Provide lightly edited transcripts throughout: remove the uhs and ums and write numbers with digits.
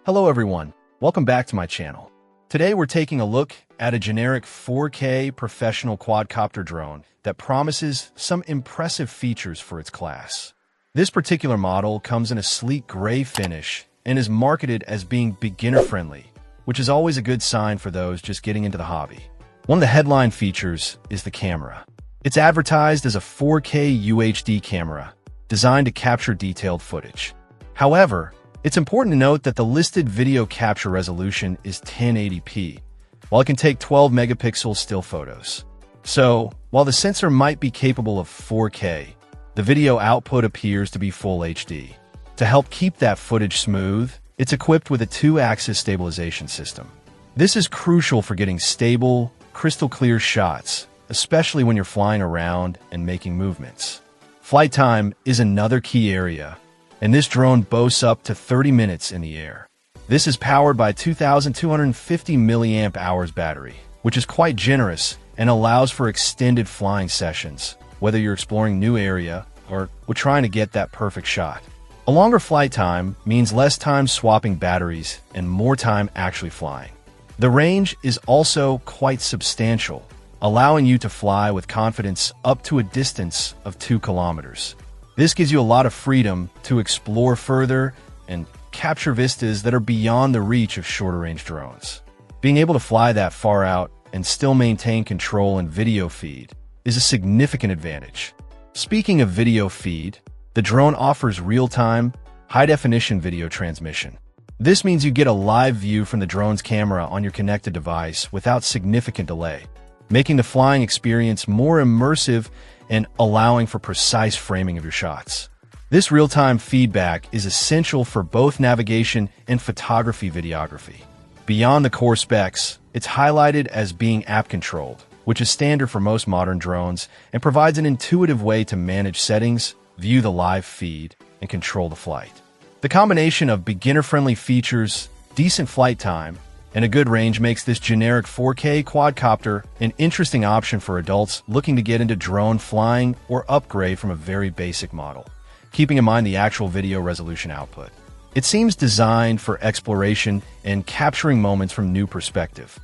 Hello everyone, welcome back to my channel. Today we're taking a look at a generic 4K professional quadcopter drone that promises some impressive features for its class. This particular model comes in a sleek gray finish and is marketed as being beginner-friendly, which is always a good sign for those just getting into the hobby. One of the headline features is the camera. It's advertised as a 4K UHD camera designed to capture detailed footage. However, it's important to note that the listed video capture resolution is 1080p, while it can take 12 megapixel still photos. So, while the sensor might be capable of 4K, the video output appears to be full HD. To help keep that footage smooth, it's equipped with a 2-axis stabilization system. This is crucial for getting stable, crystal clear shots, especially when you're flying around and making movements. Flight time is another key area, and this drone boasts up to 30 minutes in the air. This is powered by a 2,250 milliamp hours battery, which is quite generous and allows for extended flying sessions, whether you're exploring new area or trying to get that perfect shot. A longer flight time means less time swapping batteries and more time actually flying. The range is also quite substantial, allowing you to fly with confidence up to a distance of 2 kilometers. This gives you a lot of freedom to explore further and capture vistas that are beyond the reach of shorter-range drones. Being able to fly that far out and still maintain control and video feed is a significant advantage. Speaking of video feed, the drone offers real-time, high-definition video transmission. This means you get a live view from the drone's camera on your connected device without significant delay, making the flying experience more immersive and allowing for precise framing of your shots. This real-time feedback is essential for both navigation and photography videography. Beyond the core specs, it's highlighted as being app-controlled, which is standard for most modern drones and provides an intuitive way to manage settings, view the live feed, and control the flight. The combination of beginner-friendly features, decent flight time, and a good range makes this generic 4K quadcopter an interesting option for adults looking to get into drone flying or upgrade from a very basic model, keeping in mind the actual video resolution output. It seems designed for exploration and capturing moments from new perspective.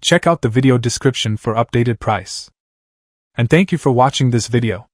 Check out the video description for updated price. And thank you for watching this video.